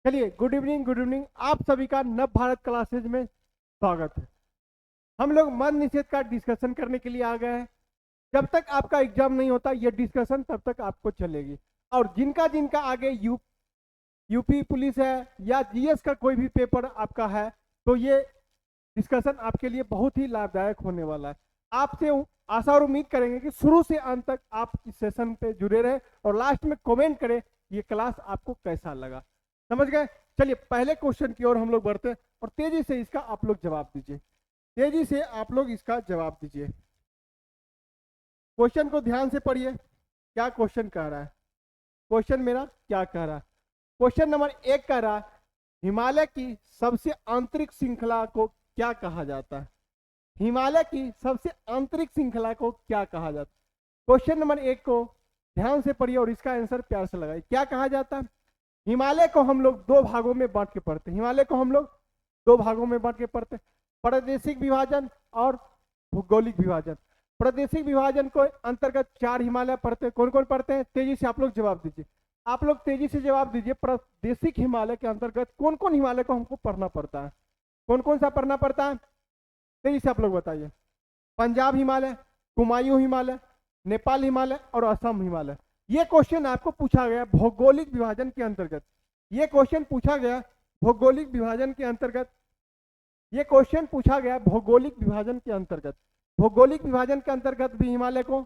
चलिए, good evening आप सभी का नव भारत क्लासेज में स्वागत है। हम लोग मद्य निषेध का डिस्कशन करने के लिए आ गए हैं। जब तक आपका एग्जाम नहीं होता ये डिस्कशन तब तक आपको चलेगी। और जिनका जिनका आगे यूपी पुलिस है या जीएस का कोई भी पेपर आपका है तो ये डिस्कशन आपके लिए बहुत ही लाभदायक होने वाला है। आपसे आशा और उम्मीद करेंगे कि शुरू से अंत तक आप इस सेशन पे जुड़े रहे और लास्ट में कमेंट करें ये क्लास आपको कैसा लगा। समझ गए? चलिए पहले क्वेश्चन की ओर हम लोग बढ़ते हैं और तेजी से इसका आप लोग जवाब दीजिए। तेजी से आप लोग इसका जवाब दीजिए। क्वेश्चन को ध्यान से पढ़िए। क्या क्वेश्चन कह रहा है? क्वेश्चन मेरा क्या कह रहा है? क्वेश्चन नंबर 1 कह रहा है हिमालय की सबसे आंतरिक श्रृंखला को क्या कहा जाता है? हिमालय की सबसे आंतरिक श्रृंखला को क्या कहा जाता है? क्वेश्चन नंबर 1 को ध्यान से पढ़िए और इसका आंसर प्यार से लगाइए। क्या कहा जाता है? हिमालय को हम लोग दो भागों में बांट के पढ़ते हैं। हिमालय को हम लोग दो भागों में बांट के पढ़ते हैं, प्रादेशिक विभाजन और भौगोलिक विभाजन। प्रादेशिक विभाजन को अंतर्गत 4 हिमालय पढ़ते हैं। कौन कौन पढ़ते हैं? तेजी से आप लोग जवाब दीजिए। आप लोग तेजी से जवाब दीजिए। प्रादेशिक हिमालय के अंतर्गत कौन कौन हिमालय को हमको पढ़ना पड़ता है? कौन कौन सा पढ़ना पड़ता है? तेजी से आप लोग बताइए। पंजाब हिमालय, कुमायूं हिमालय, नेपाल हिमालय और असम हिमालय। ये क्वेश्चन आपको पूछा गया भौगोलिक विभाजन के अंतर्गत। ये क्वेश्चन पूछा गया भौगोलिक विभाजन के अंतर्गत। ये क्वेश्चन पूछा गया भौगोलिक विभाजन के अंतर्गत। भौगोलिक विभाजन के अंतर्गत भी हिमालय को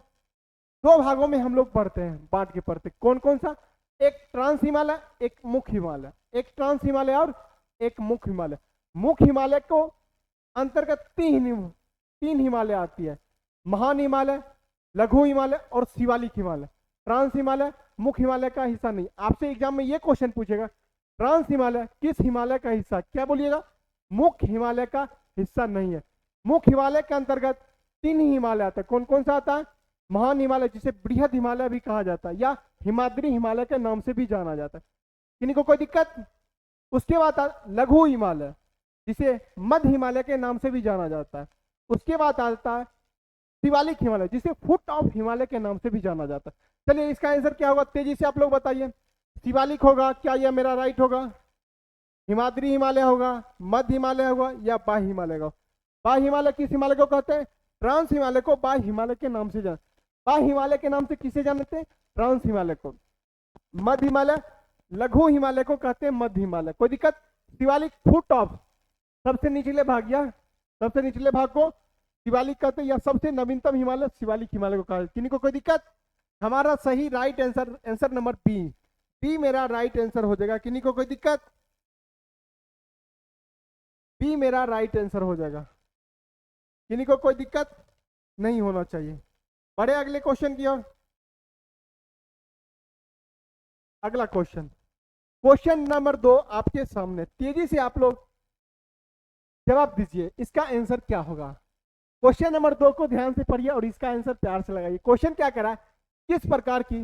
दो भागों में हम लोग पढ़ते हैं, बांट के पढ़ते हैं। कौन कौन सा? एक ट्रांस हिमालय, एक मुख्य हिमालय। एक ट्रांस हिमालय और एक मुख्य हिमालय। मुख्य हिमालय को अंतर्गत तीन हिमालय आती है, महान हिमालय, लघु हिमालय और शिवालिक हिमालय। ट्रांस हिमालय मुख्य हिमालय का हिस्सा नहीं। आपसे एग्जाम में ये क्वेश्चन पूछेगा ट्रांस हिमालय किस हिमालय का हिस्सा? क्या बोलिएगा? मुख्य हिमालय का हिस्सा नहीं है। मुख्य हिमालय के अंतर्गत 3 ही हिमालय आता है। कौन कौन सा आता है? महान हिमालय जिसे बृहद हिमालय भी कहा जाता है या हिमाद्री हिमालय के नाम से भी जाना जाता है। किन्हीं को कोई दिक्कत? उसके बाद लघु हिमालय जिसे मध्य हिमालय के नाम से भी जाना जाता है। उसके बाद आता है शिवालिक हिमालय जिसे फुट ऑफ हिमालय के नाम से भी जाना जाता है। चलिए इसका आंसर क्या होगा? तेजी से आप लोग बताइए। शिवालिक होगा क्या? यह मेरा राइट होगा। हिमाद्री हिमालय होगा, मध्य हिमालय होगा या बाह्य हिमालय होगा? बाह्य हिमालय किस हिमालय को कहते हैं? ट्रांस हिमालय को बाह्य हिमालय के नाम से जान। बाह्य हिमालय के नाम से किसे जानते हैं? ट्रांस हिमालय को। मध्य हिमालय, लघु हिमालय को कहते हैं मध्य हिमालय। कोई दिक्कत? शिवालिक फुट ऑफ सबसे निचले भाग या सबसे निचले भाग को शिवालिक कहते हैं या सबसे नवीनतम हिमालय शिवालिक हिमालय को कहा। किन्हीं को कोई दिक्कत? हमारा सही राइट आंसर नंबर बी मेरा राइट आंसर हो जाएगा। किन्हीं को कोई दिक्कत? बी मेरा राइट आंसर हो जाएगा। किन्हीं को कोई दिक्कत नहीं होना चाहिए। बढ़े अगले क्वेश्चन की ओर। अगला क्वेश्चन, क्वेश्चन नंबर 2 आपके सामने। तेजी से आप लोग जवाब दीजिए। इसका आंसर क्या होगा? क्वेश्चन नंबर 2 को ध्यान से पढ़िए और इसका आंसर प्यार से लगाइए। क्वेश्चन क्या करा? किस प्रकार की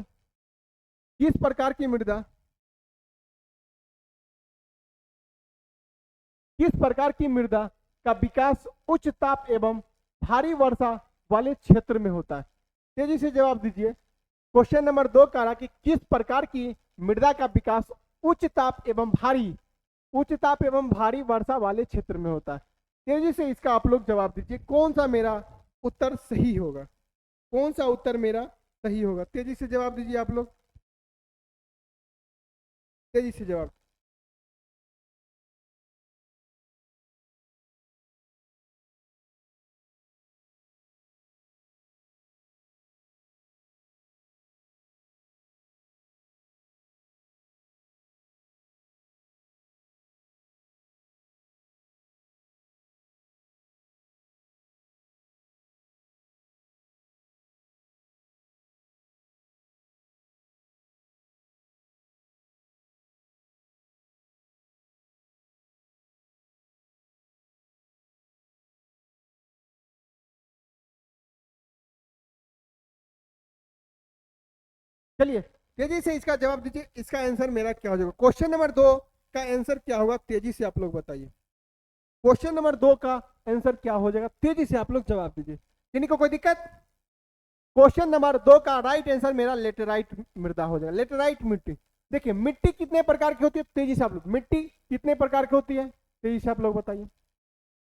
मृदा का विकास उच्च ताप एवं भारी वर्षा वाले क्षेत्र में होता है? तेजी से जवाब दीजिए। क्वेश्चन नंबर 2 कह रहा कि किस प्रकार की मृदा का विकास उच्च ताप एवं भारी वर्षा वाले क्षेत्र में होता है? तेजी से इसका आप लोग जवाब दीजिए। कौन सा मेरा उत्तर सही होगा? कौन सा उत्तर मेरा सही होगा? तेजी से जवाब दीजिए आप लोग। तेजी से जवाब। चलिए तेजी से इसका जवाब दीजिए। इसका आंसर मेरा क्या हो जाएगा? क्वेश्चन नंबर 2 का आंसर क्या होगा? तेजी से आप लोग बताइए। क्वेश्चन नंबर 2 का आंसर क्या हो जाएगा? तेजी से आप लोग जवाब दीजिए। किन्हीं को कोई दिक्कत? क्वेश्चन नंबर 2 का राइट आंसर मेरा लेटेराइट मृदा हो जाएगा। लेटेराइट मिट्टी। देखिए मिट्टी कितने प्रकार की होती है, तेजी से आप लोग, मिट्टी कितने प्रकार की होती है, तेजी से आप लोग बताइए।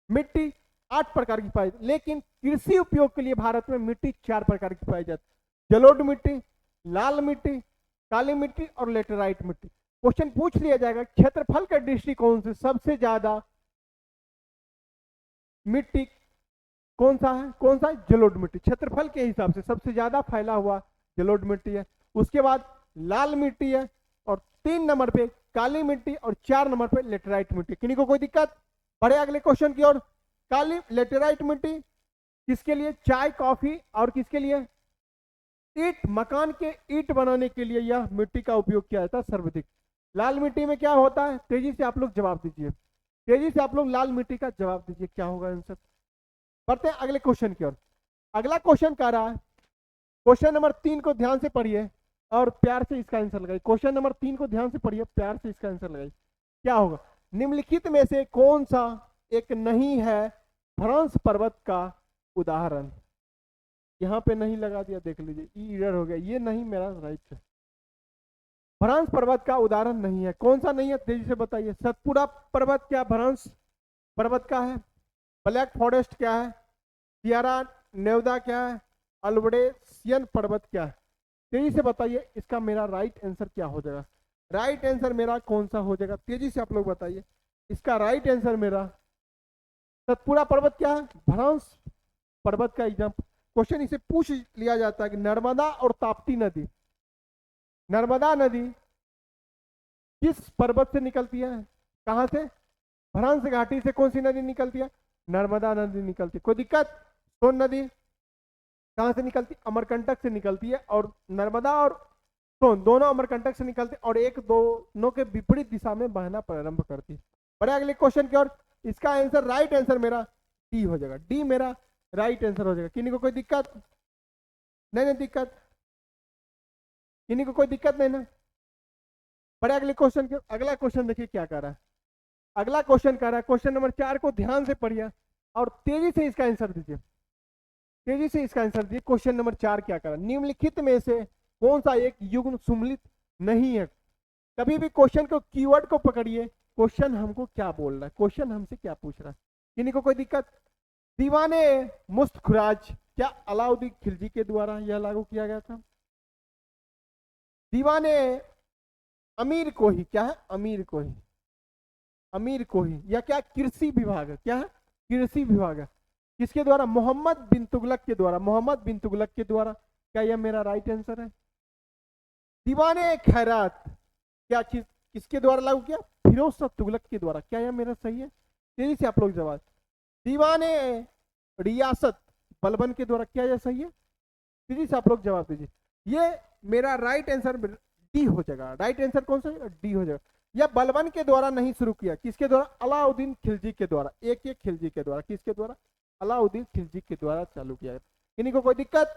मिट्टी 8 प्रकार की पाई, लेकिन कृषि उपयोग के लिए भारत में मिट्टी 4 प्रकार की पाई जाती है। जलोढ़ मिट्टी, लाल मिट्टी, काली मिट्टी और लेटेराइट मिट्टी। क्वेश्चन पूछ लिया जाएगा क्षेत्रफल के दृष्टिकोण से सबसे ज्यादा मिट्टी कौन सा है, कौन सा है, जलोढ़ मिट्टी। क्षेत्रफल के हिसाब से सबसे ज्यादा फैला हुआ जलोढ़ मिट्टी है। उसके बाद लाल मिट्टी है, और 3 नंबर पे काली मिट्टी, और 4 नंबर पे लेटेराइट मिट्टी। किन्हीं को कोई दिक्कत? बढ़े अगले क्वेश्चन की ओर। काली लेटेराइट मिट्टी किसके लिए, चाय कॉफी और किसके लिए, ईंट, मकान के ईंट बनाने के लिए यह मिट्टी का उपयोग किया जाता है सर्वाधिक। लाल मिट्टी में क्या होता है, तेजी से आप लोग जवाब दीजिए, तेजी से आप लोग लाल मिट्टी का जवाब दीजिए, क्या होगा आंसर। बढ़ते हैं अगले क्वेश्चन की ओर। अगला क्वेश्चन कह रहा है, क्वेश्चन नंबर 3 को ध्यान से पढ़िए और प्यार से इसका आंसर लगाइए। क्वेश्चन नंबर 3 को ध्यान से पढ़िए, प्यार से इसका आंसर लगाइए। क्या होगा, निम्नलिखित में से कौन सा एक नहीं है फ्रांस पर्वत का उदाहरण। यहां पे नहीं लगा दिया, देख लीजिए, ई एरर हो गया, ये नहीं मेरा राइट है। फ्रांस पर्वत का उदाहरण नहीं है, कौन सा नहीं है, तेजी से बताइए। सतपुड़ा पर्वत क्या फ्रांस पर्वत का है? ब्लैक फॉरेस्ट क्या है? सियरा नेवदा क्या है? अल्बरेशियन पर्वत क्या है? तेजी से बताइए, इसका मेरा राइट आंसर क्या हो जाएगा। राइट आंसर मेरा कौन सा हो जाएगा, तेजी से आप लोग बताइए। इसका राइट आंसर मेरा सतपुड़ा पर्वत क्या है, फ्रांस पर्वत का एग्जाम क्वेश्चन इसे पूछ लिया जाता है कि नर्मदा और ताप्ती नदी, नर्मदा नदी किस पर्वत से निकलती है, कहां से, फ्रांस घाटी से कौन सी नदी निकलती है, नर्मदा नदी निकलती है। कोई दिक्कत? सोन नदी कहां से निकलती, अमरकंटक से निकलती है, और नर्मदा और सोन दोनों अमरकंटक से निकलती है, और एक दोनों के विपरीत दिशा में बहना प्रारंभ करती है। बड़े अगले क्वेश्चन की ओर। इसका आंसर, राइट आंसर मेरा डी हो जाएगा, डी मेरा राइट आंसर हो जाएगा। किन्हीं को कोई दिक्कत? नहीं दिक्कत, किन्हीं को कोई दिक्कत नहीं ना। बड़े अगले क्वेश्चन के, अगला क्वेश्चन देखिए क्या कर रहा है। अगला क्वेश्चन कर रहा है, क्वेश्चन नंबर 4 को ध्यान से पढ़िए और तेजी से इसका आंसर दीजिए, तेजी से इसका आंसर दीजिए। क्वेश्चन नंबर 4 क्या कर रहा है, निम्नलिखित में से कौन सा एक युग्म सुमेलित नहीं है। कभी भी क्वेश्चन को, कीवर्ड को पकड़िए, क्वेश्चन हमको क्या बोल रहा है, क्वेश्चन हमसे क्या पूछ रहा है। किन्हीं को कोई दिक्कत? दीवाने मुस्तखराज क्या अलाउद्दीन खिलजी के द्वारा यह लागू किया गया था। दीवाने अमीर को ही, क्या है, अमीर को ही, अमीर को ही, या क्या कृषि विभाग है, क्या है, कृषि विभाग है। किसके द्वारा, मोहम्मद बिन तुगलक के द्वारा, मोहम्मद बिन तुगलक के द्वारा। क्या यह मेरा राइट आंसर है। दीवाने खैरात क्या चीज किसके द्वारा लागू किया, फिरोज शाह तुगलक के द्वारा। क्या यह मेरा सही है, तेजी से आप लोग जवाब। दीवाने रियासत बलबन के द्वारा, क्या यह सही है, तेजी से आप लोग जवाब दीजिए। ये मेरा राइट आंसर डी हो जाएगा, राइट आंसर कौन सा है, डी हो जाएगा। यह बलबन के द्वारा नहीं शुरू किया, किसके द्वारा, अलाउद्दीन खिलजी के द्वारा, एक एक खिलजी के द्वारा, किसके द्वारा, अलाउद्दीन खिलजी के द्वारा चालू किया। किन्हीं को कोई दिक्कत?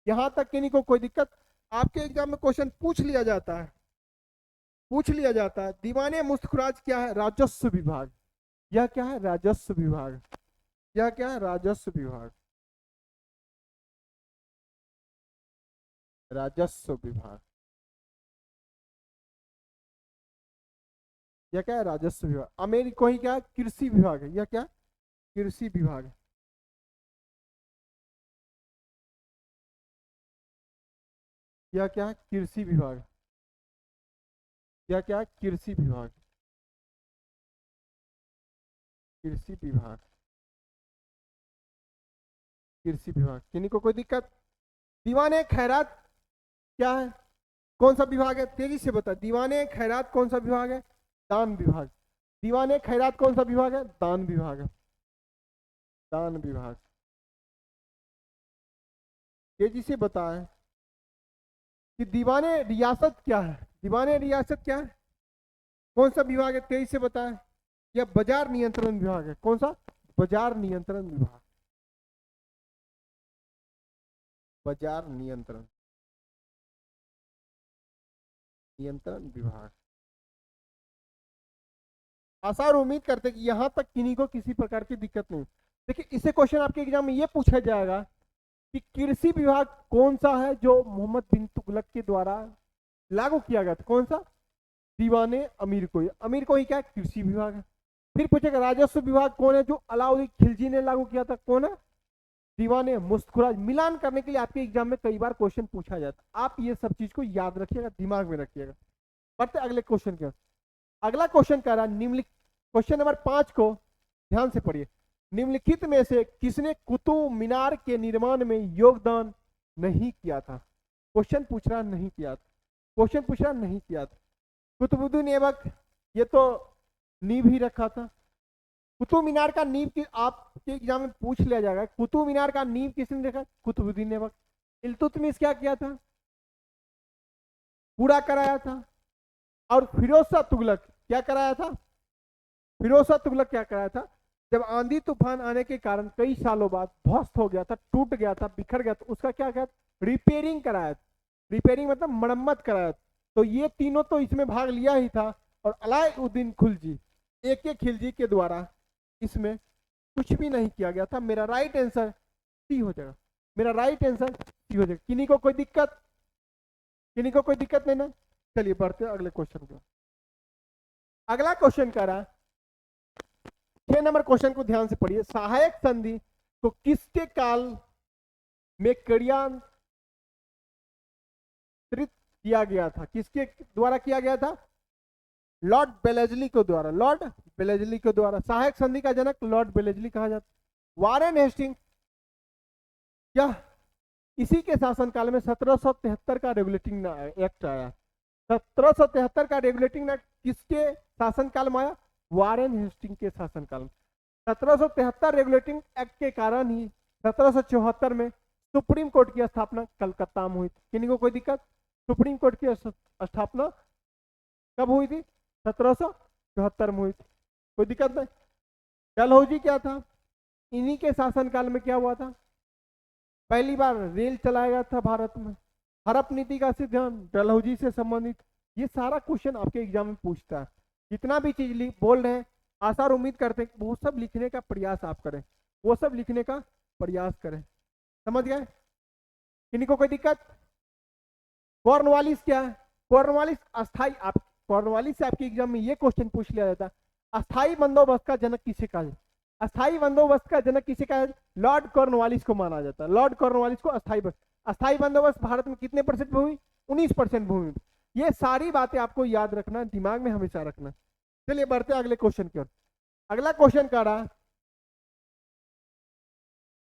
यहां तक किन्हीं को कोई दिक्कत? आपके एग्जाम में क्वेश्चन पूछ लिया जाता है, पूछ लिया जाता है, दीवाने मुस्तखराज क्या है, राजस्व विभाग। यह क्या है, राजस्व विभाग। यह क्या है, राजस्व विभाग, राजस्व विभाग। यह क्या है, राजस्व विभाग। अमेरिका ही क्या है, कृषि विभाग है। यह क्या, कृषि विभाग है। यह क्या है, कृषि विभाग। यह क्या है, कृषि विभाग, कृषि विभाग, कृषि विभाग। किन्हीं को कोई दिक्कत? दीवाने खैरात क्या है, कौन सा विभाग है, तेजी से बता। दीवाने खैरात कौन सा विभाग है, दान विभाग। दीवाने खैरात कौन सा विभाग है, दान विभाग है, दान विभाग। तेजी से बताएं कि दीवाने रियासत क्या है, दीवाने रियासत क्या है, कौन सा विभाग है, तेजी से बताएं। यह बाजार नियंत्रण विभाग है, कौन सा, बाजार नियंत्रण विभाग, बाजार नियंत्रण, नियंत्रण विभाग। आशा और उम्मीद करते कि यहां तक किन्हीं को किसी प्रकार की दिक्कत नहीं। देखिए इससे क्वेश्चन आपके एग्जाम में ये पूछा जाएगा कि कृषि विभाग कौन सा है जो मोहम्मद बिन तुगलक के द्वारा लागू किया गया था, कौन सा? दीवाने अमीर को ही क्या है? कृषि विभाग है। फिर पूछेगा राजस्व विभाग कौन है? जो अलाउद्दीन खिलजी ने लागू किया था, कौन है? दीवाने मुस्तखुराज। मिलान करने के लिए आपके एग्जाम में कई बार क्वेश्चन पूछा जाता है, आप ये सब चीज को याद रखिएगा, दिमाग में रखिएगा। बढ़ते अगले क्वेश्चन के। अगला क्वेश्चन कह रहा है निम्नलिखित, क्वेश्चन नंबर 5 को ध्यान से पढ़िए। निम्नलिखित में से किसने कुतुब मीनार के निर्माण में योगदान नहीं किया था? क्वेश्चन पूछ रहा नहीं किया था, क्वेश्चन पूछ रहा नहीं किया था। कुतुबुद्दीन ऐबक, ये तो नींव ही रखा था। कुतुब मीनार का नींव की आपके एग्जाम में पूछ लिया जाएगा, कुतुब मीनार का नींव किसने रखा? कुतुबुद्दीन ऐबक। इल्तुतमिश क्या किया था? पूरा कराया था। और फिरोज शाह तुगलक क्या कराया था? फिरोज शाह तुगलक क्या कराया था? जब आंधी तूफान आने के कारण कई सालों बाद ध्वस्त हो गया था, टूट गया था, बिखर गया था, उसका क्या किया? रिपेयरिंग कराया था। रिपेयरिंग मतलब मरम्मत कराया था। तो ये तीनों तो इसमें भाग लिया ही था। और अलाउद्दीन खिलजी, एक एक खिलजी के द्वारा इसमें कुछ भी नहीं किया गया था। मेरा राइट आंसर सी हो जाएगा, मेरा राइट आंसर सी हो जाएगा। किन्हीं को कोई दिक्कत? किन्हीं को कोई दिक्कत नहीं ना? चलिए बढ़ते अगले क्वेश्चन को। अगला क्वेश्चन कह रहा है, 6 नंबर क्वेश्चन को ध्यान से पढ़िए। सहायक संधि को किसके काल में क्रियान्वित किया गया था? किसके द्वारा किया गया था? लॉर्ड बेलेजली के द्वारा। लॉर्ड बेलेजली के द्वारा सहायक संधि का जनक लॉर्ड बेलेजली कहा जाता। वारेन हेस्टिंग, क्या इसी के शासनकाल में 1773 का रेगुलेटिंग एक्ट आया? 1773 का रेगुलेटिंग एक्ट किसके शासनकाल में आया? वारेन हेस्टिंग के शासनकाल में। 1773 रेगुलेटिंग एक्ट के कारण ही 1774 में सुप्रीम कोर्ट की स्थापना कलकत्ता में हुई थी। किन्हीं को कोई दिक्कत? सुप्रीम कोर्ट की स्थापना कब हुई थी? 1774 में हुई थी, कोई दिक्कत नहीं। डलहौजी क्या था? इन्हीं के शासनकाल में क्या हुआ था? पहली बार रेल चलाया गया था भारत में। हड़प नीति का सिद्धांत डलहौजी से संबंधित। ये सारा क्वेश्चन आपके एग्जाम में पूछता है। जितना भी चीज बोल रहे हैं, आशा और उम्मीद करते हैं वो सब लिखने का प्रयास आप करें, वो सब लिखने का प्रयास करें। समझ गए? किन्हीं को कोई दिक्कत? कॉर्नवालिस क्या है? कॉर्नवालिस अस्थाई, आप कॉर्नवालिस से आपके एग्जाम में ये क्वेश्चन पूछ लिया जाता है, अस्थाई बंदोबस्त का जनक किसे कहा जाए? अस्थाई बंदोबस्त का जनक किसे कहा जाए? लॉर्ड कॉर्नवालिस को माना जाता है। लॉर्ड कॉर्नवालिस को अस्थाई बंदोबस्त भारत में कितने परसेंट भूमि? 19% भूमि। ये सारी बातें आपको याद रखना, दिमाग में हमेशा रखना। चलिए बढ़ते अगले क्वेश्चन की ओर। अगला क्वेश्चन कह रहा,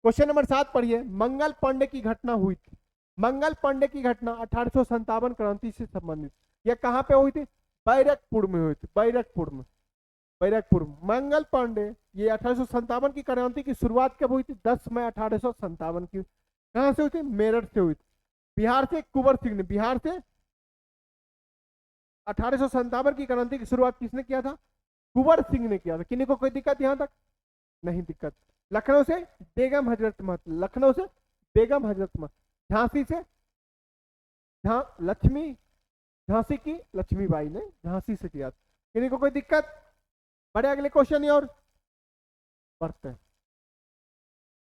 क्वेश्चन नंबर 7 पढ़िए। मंगल पांडे की घटना हुई थी। मंगल पांडे की घटना 1857 क्रांति से संबंधित। यह कहां पे हुई थी? बैरकपुर में हुई थी। बैरकपुर में, बैरकपुर में। मंगल पांडे, ये 1857 की क्रांति की शुरुआत कब हुई थी? 10 मई 1857 की। कहां से हुई थी? मेरठ से हुई थी। बिहार से कुंवर सिंह ने, बिहार से 1857 की क्रांति की शुरुआत किसने किया था? कुंवर सिंह ने किया था। किन्हीं को कोई दिक्कत यहां तक? नहीं दिक्कत। लखनऊ से बेगम हजरत महल, लखनऊ से बेगम हजरत महल। झांसी से लक्ष्मी, झांसी की लक्ष्मीबाई ने झांसी से किया था। किन्हीं को कोई दिक्कत? बड़े अगले क्वेश्चन और पढ़ते हैं।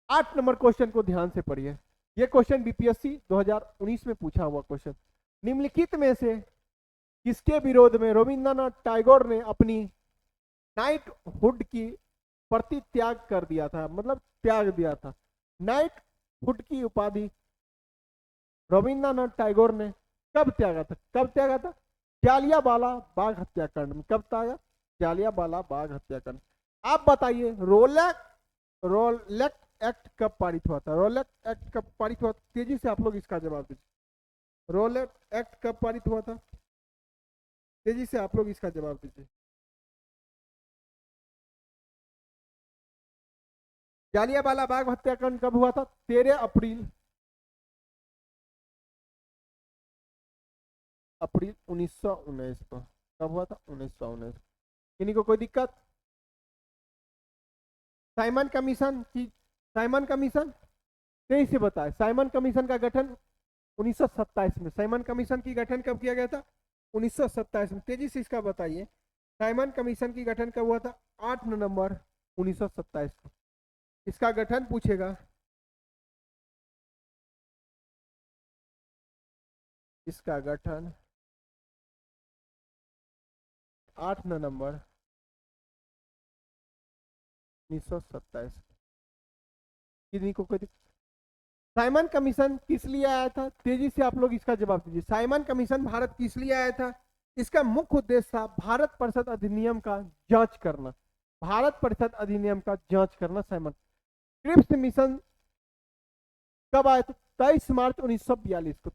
8 नंबर क्वेश्चन को ध्यान से पढ़िए। यह क्वेश्चन बीपीएससी 2019 में पूछा हुआ क्वेश्चन। निम्नलिखित में से किसके विरोध में रविंद्रनाथ टैगोर ने अपनी नाइटहुड की प्रति त्याग कर दिया था, मतलब त्याग दिया था? नाइटहुड की उपाधि रविंद्रनाथ टैगोर ने कब त्यागा था? कब त्यागा था? जालियांवाला बाग हत्याकांड में। कब त्यागा? जालियांवाला बाग हत्याकांड। आप बताइए, रोलेट एक्ट कब पारित हुआ था? रोलेट एक्ट कब पारित हुआ था? तेजी से आप लोग इसका जवाब दीजिए। रोलेट एक्ट कब पारित हुआ था? तेजी से आप लोग इसका जवाब दीजिए। जालियांवाला बाग हत्याकांड कब हुआ था? 13 अप्रैल अप्रैल 1919 को। कब हुआ था? 1919। किन्हीं को कोई दिक्कत? साइमन कमीशन की, साइमन कमीशन तेईस से बताए। साइमन कमीशन का गठन 1927 में। साइमन कमीशन की गठन कब किया गया था? 1927 में। तेजी से इसका बताइए, साइमन कमीशन की गठन कब हुआ था? 8 नवंबर 1927 को। इसका गठन पूछेगा, इसका गठन 8 नवंबर 1927। किन्हीं को कोई साइमन कमीशन किस लिए आया था? तेजी से आप लोग इसका जवाब दीजिए। साइमन कमीशन भारत किस लिए आया था? इसका मुख्य उद्देश्य था भारत परिषद अधिनियम का जांच करना। भारत परिषद अधिनियम का जांच करना साइमन। क्रिप्स मिशन कब आया था? 23 मार्च 1942 को।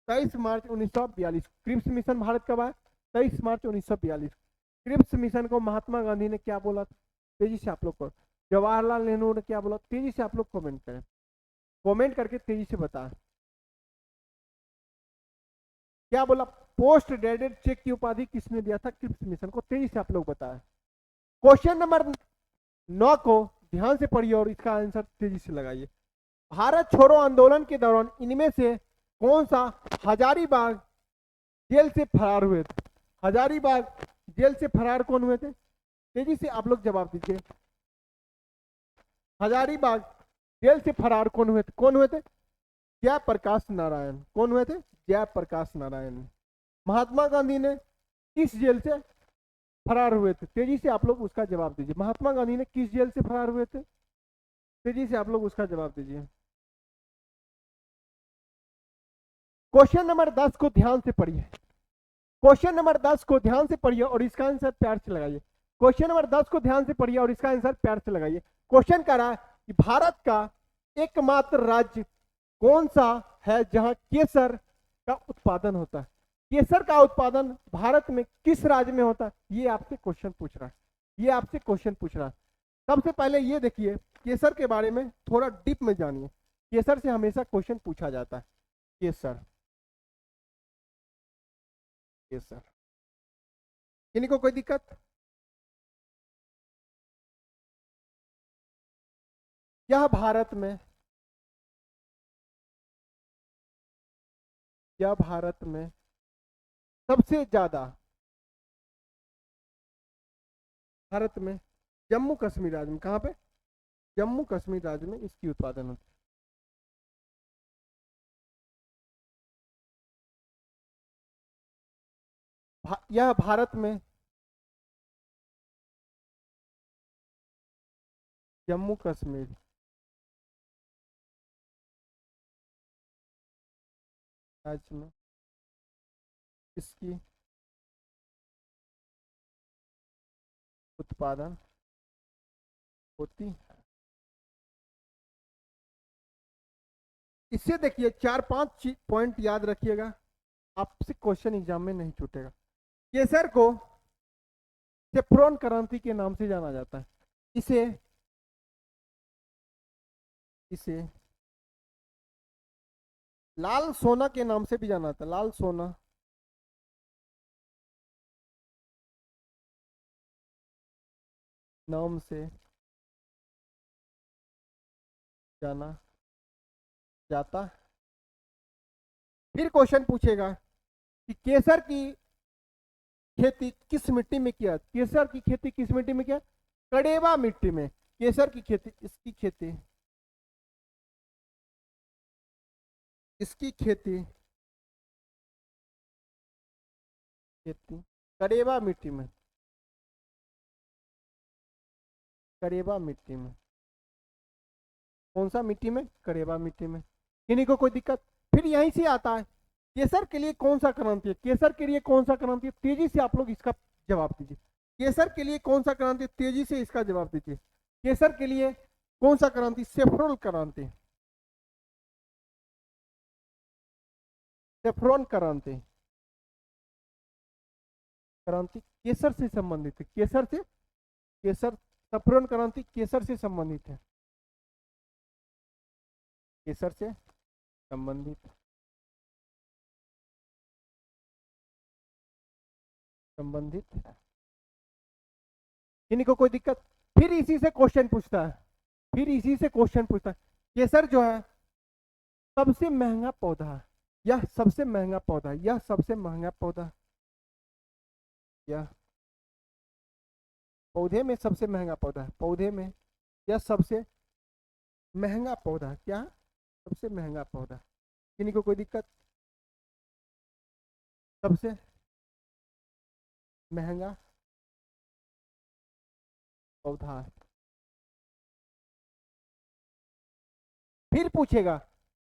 23 मार्च 1942 क्रिप्स मिशन भारत कब आया? 23 मार्च 1942। क्रिप्स मिशन को महात्मा गांधी ने क्या बोला था? तेजी से आप लोग को। जवाहरलाल नेहरू ने क्या बोला? तेजी से आप लोग कमेंट करें, कमेंट करके तेजी से बताएं क्या बोला। पोस्ट डेटेड चेक की उपाधि किसने दिया था क्रिप्स मिशन को? तेजी से आप लोग बताएं। क्वेश्चन नंबर 9 को ध्यान से पढ़िए और इसका आंसर तेजी से लगाइए। भारत छोड़ो आंदोलन के दौरान इनमें से कौन सा हजारीबाग जेल से फरार हुए थे? हजारीबाग जेल से फरार कौन हुए थे? तेजी से आप लोग जवाब दीजिए। हजारीबाग जेल से फरार कौन हुए थे? कौन हुए थे? जयप्रकाश नारायण। कौन हुए थे? जयप्रकाश नारायण। महात्मा गांधी ने किस जेल से फरार हुए थे? तेजी से आप लोग उसका जवाब दीजिए। महात्मा गांधी ने किस जेल से फरार हुए थे? तेजी से आप लोग उसका जवाब दीजिए। क्वेश्चन नंबर 10 को ध्यान से पढ़िए। क्वेश्चन नंबर 10 को ध्यान से पढ़िए और इसका आंसर प्यार से लगाइए। क्वेश्चन नंबर 10 को ध्यान से पढ़िए और इसका आंसर प्यार से लगाइए। क्वेश्चन कह रहा है कि भारत का एकमात्र राज्य कौन सा है जहां केसर का उत्पादन होता है? केसर का उत्पादन भारत में किस राज्य में होता है? ये आपसे क्वेश्चन पूछ रहा है। ये आपसे क्वेश्चन पूछ रहा है। सबसे पहले ये देखिए, केसर के बारे में थोड़ा डीप में जानिए। केसर से हमेशा क्वेश्चन पूछा जाता है। केसर, केसर किन्हीं को कोई दिक्कत? यह भारत में, यह भारत में सबसे ज्यादा, भारत में जम्मू कश्मीर राज्य में, कहां पे? जम्मू कश्मीर राज्य में इसकी उत्पादन होता है। यह भारत में जम्मू कश्मीर राज्य में इसकी उत्पादन होती है। इससे देखिए 4-5 पॉइंट याद रखिएगा, आपसे क्वेश्चन एग्जाम में नहीं छूटेगा। केसर को सेफ्रॉन क्रांति के नाम से जाना जाता है। इसे इसे लाल सोना के नाम से भी जाना जाता है। लाल सोना नाम से जाना जाता। फिर क्वेश्चन पूछेगा कि केसर की खेती किस मिट्टी में किया? केसर की खेती किस मिट्टी में किया? कड़ेवा मिट्टी में केसर की खेती, इसकी खेती, इसकी खेती, खेती कड़ेवा मिट्टी में, कड़ेवा मिट्टी में। कौन सा मिट्टी में? कड़ेवा मिट्टी में। किन्हीं को कोई दिक्कत? फिर यहीं से आता है केसर के लिए कौन सा क्रांति है? केसर के लिए कौन सा क्रांति है? तेजी से आप लोग इसका जवाब दीजिए। केसर के लिए कौन सा क्रांति? तेजी से इसका जवाब दीजिए। केसर के लिए कौन सा क्रांति? सेफ्रोन क्रांति, सेफ्रोन क्रांति। क्रांति केसर से संबंधित है। केसर से, केसर, सेफ्रोन क्रांति केसर से संबंधित है। केसर से संबंधित, संबंधित है। किन्हीं को कोई दिक्कत? फिर इसी से क्वेश्चन पूछता है, फिर इसी से क्वेश्चन पूछता है। केसर जो है सबसे महंगा पौधा है। यह सबसे महंगा पौधा है। यह सबसे महंगा पौधा, यह पौधे में सबसे महंगा पौधा है। पौधे में यह सबसे महंगा पौधा, क्या? सबसे महंगा पौधा। किन्हीं को कोई दिक्कत? सबसे महंगा पौधा है। फिर पूछेगा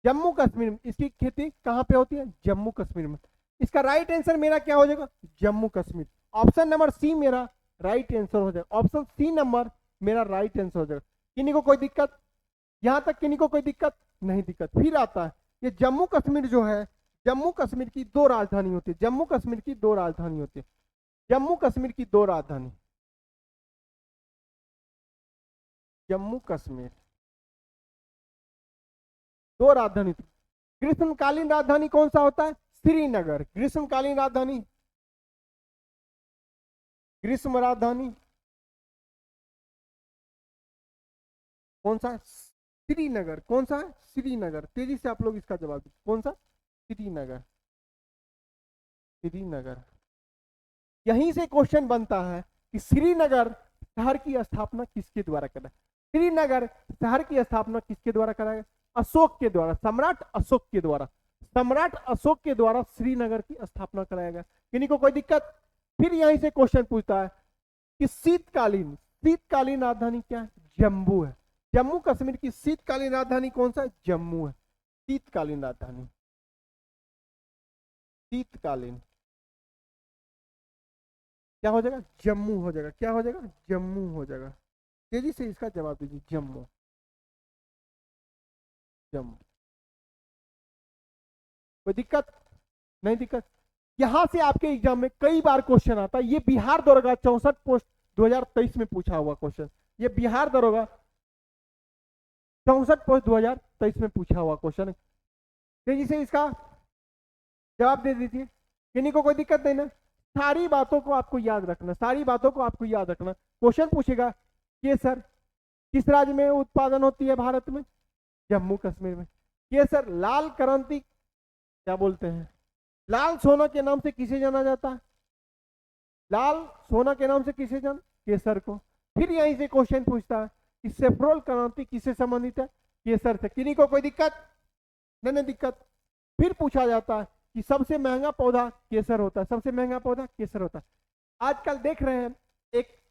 जम्मू कश्मीर में इसकी खेती कहाँ पे होती है, जम्मू कश्मीर में। इसका राइट आंसर मेरा क्या हो जाएगा, Jammu Kashmir. Option number C मेरा राइट आंसर हो जाएगा, ऑप्शन सी नंबर मेरा राइट आंसर हो जाएगा। किन्हीं को कोई दिक्कत, यहां तक किन्हीं को कोई दिक्कत नहीं, दिक्कत। फिर आता है ये जम्मू कश्मीर जो है, जम्मू कश्मीर की दो राजधानी होती है, जम्मू कश्मीर की दो राजधानी होती है, जम्मू कश्मीर की दो राजधानी, जम्मू कश्मीर दो राजधानी थी। ग्रीष्मकालीन राजधानी कौन सा होता है, श्रीनगर। ग्रीष्मकालीन राजधानी, ग्रीष्म राजधानी कौन सा है, श्रीनगर। कौन सा है, श्रीनगर। तेजी से आप लोग इसका जवाब दीजिए, कौन सा, श्रीनगर, श्रीनगर। यहीं से क्वेश्चन बनता है कि श्रीनगर शहर की स्थापना किसके द्वारा करा, श्रीनगर शहर की स्थापना किसके द्वारा कराया, अशोक के द्वारा, सम्राट अशोक के द्वारा, सम्राट अशोक के द्वारा श्रीनगर की स्थापना कराया गया। किन्हीं को कोई दिक्कत। फिर यहीं से क्वेश्चन पूछता है कि शीतकालीन, शीतकालीन राजधानी क्या है, जम्मू है। जम्मू कश्मीर की शीतकालीन राजधानी कौन सा है, जम्मू है। शीतकालीन राजधानी, शीतकालीन क्या हो जाएगा, जम्मू हो जाएगा। क्या हो जाएगा, जम्मू हो जाएगा। तेजी से इसका जवाब दीजिए, जम्मू, जम्मू। कोई दिक्कत नहीं, दिक्कत। यहां से आपके एग्जाम में कई बार क्वेश्चन आता है, ये बिहार दरोगा 64 पोस्ट 2023 में पूछा हुआ क्वेश्चन, ये बिहार दरोगा 64 पोस्ट 2023 में पूछा हुआ क्वेश्चन। तेजी से इसका जवाब दे दीजिए, किन्हीं को कोई दिक्कत नहीं ना। सारी बातों को आपको याद रखना, सारी बातों को आपको याद रखना। क्वेश्चन पूछेगा कि सर किस राज्य में उत्पादन होती है भारत में, जम्मू कश्मीर में। ये सर लाल क्रांति क्या बोलते हैं, लाल सोना के नाम से किसे जाना जाता है, लाल सोना के नाम से किसे जान, केसर को। फिर यहीं से क्वेश्चन पूछता है कि सेफ्रोल क्रांति किससे संबंधित है, केसर से। किन्हीं को कोई दिक्कत नहीं, दिक्कत। फिर पूछा जाता है कि सबसे महंगा पौधा केसर होता है, सबसे महंगा पौधा केसर होता है। आजकल देख रहे हैं एक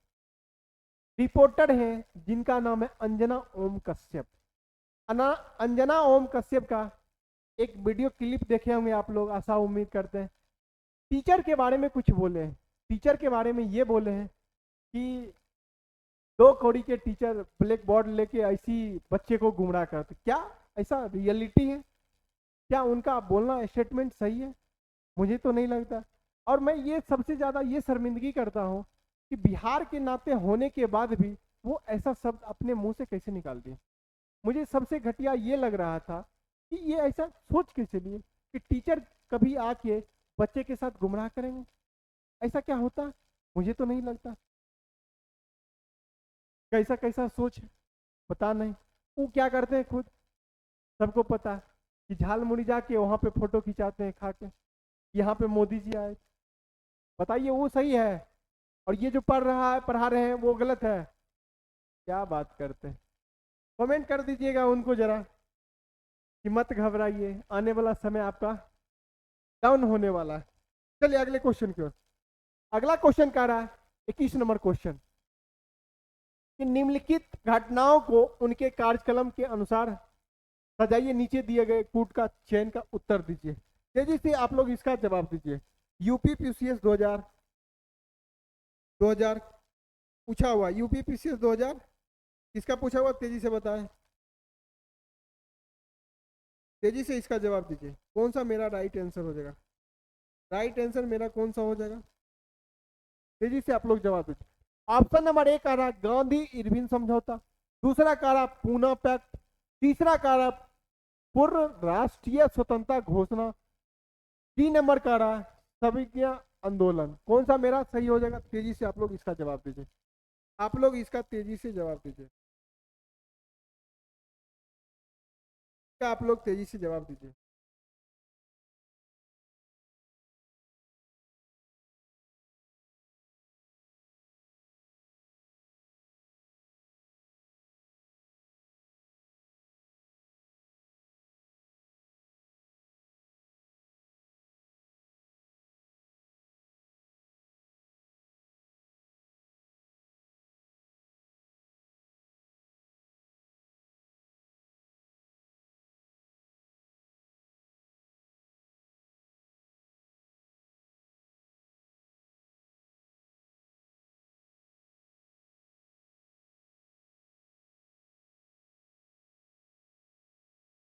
रिपोर्टर है जिनका नाम है अंजना ओम कश्यप। अंजना ओम कश्यप का एक वीडियो क्लिप देखे होंगे आप लोग, आशा उम्मीद करते हैं। टीचर के बारे में कुछ बोले हैं, टीचर के बारे में ये बोले हैं कि 2 कौड़ी के टीचर ब्लैक बोर्ड लेके ऐसी बच्चे को गुमराह करते। क्या ऐसा रियलिटी है, क्या उनका बोलना स्टेटमेंट सही है, मुझे तो नहीं लगता। और मैं ये सबसे ज़्यादा ये शर्मिंदगी करता हूँ कि बिहार के नाते होने के बाद भी वो ऐसा शब्द अपने मुंह से कैसे निकाल दिए। मुझे सबसे घटिया ये लग रहा था कि ये ऐसा सोच कैसे लिए कि टीचर कभी आके बच्चे के साथ गुमराह करेंगे, ऐसा क्या होता, मुझे तो नहीं लगता। कैसा कैसा सोच है, पता नहीं। वो क्या करते हैं खुद सबको पता है कि झालमुड़ी जाके वहां पे फोटो खिंचाते हैं खा के, यहाँ पे मोदी जी आए। बताइए वो सही है और ये जो पढ़ रहा है पढ़ा रहे हैं वो गलत है, क्या बात करते हैं। कमेंट कर दीजिएगा उनको जरा कि मत घबराइए, आने वाला समय आपका डाउन होने वाला है। चलिए अगले क्वेश्चन की ओर। अगला क्वेश्चन कह रहा है 21 नंबर क्वेश्चन कि निम्नलिखित घटनाओं को उनके कार्यक्रम के अनुसार सजाइए, नीचे दिए गए कूट का चयन का उत्तर दीजिए। तेजी से आप लोग इसका जवाब दीजिए। यूपी पीसीएस 2000 पूछा हुआ, यूपी पीसीएस 2000 किसका पूछा हुआ, तेजी से बताएं, तेजी से इसका जवाब दीजिए। कौन सा मेरा राइट आंसर हो जाएगा, राइट आंसर मेरा कौन सा हो जाएगा, तेजी से आप लोग जवाब दीजिए। ऑप्शन नंबर 1 आ रहा गांधी इरविन समझौता, दूसरा कह रहा पूना पैक्ट, तीसरा कह रहा पूर्व राष्ट्रीय स्वतंत्रता घोषणा, 3 नंबर कह रहा सविज्ञा आंदोलन। कौन सा मेरा सही हो जाएगा, तेजी से आप लोग इसका जवाब दीजिए, आप लोग इसका तेजी से जवाब दीजिए, क्या आप लोग तेजी से जवाब दीजिए।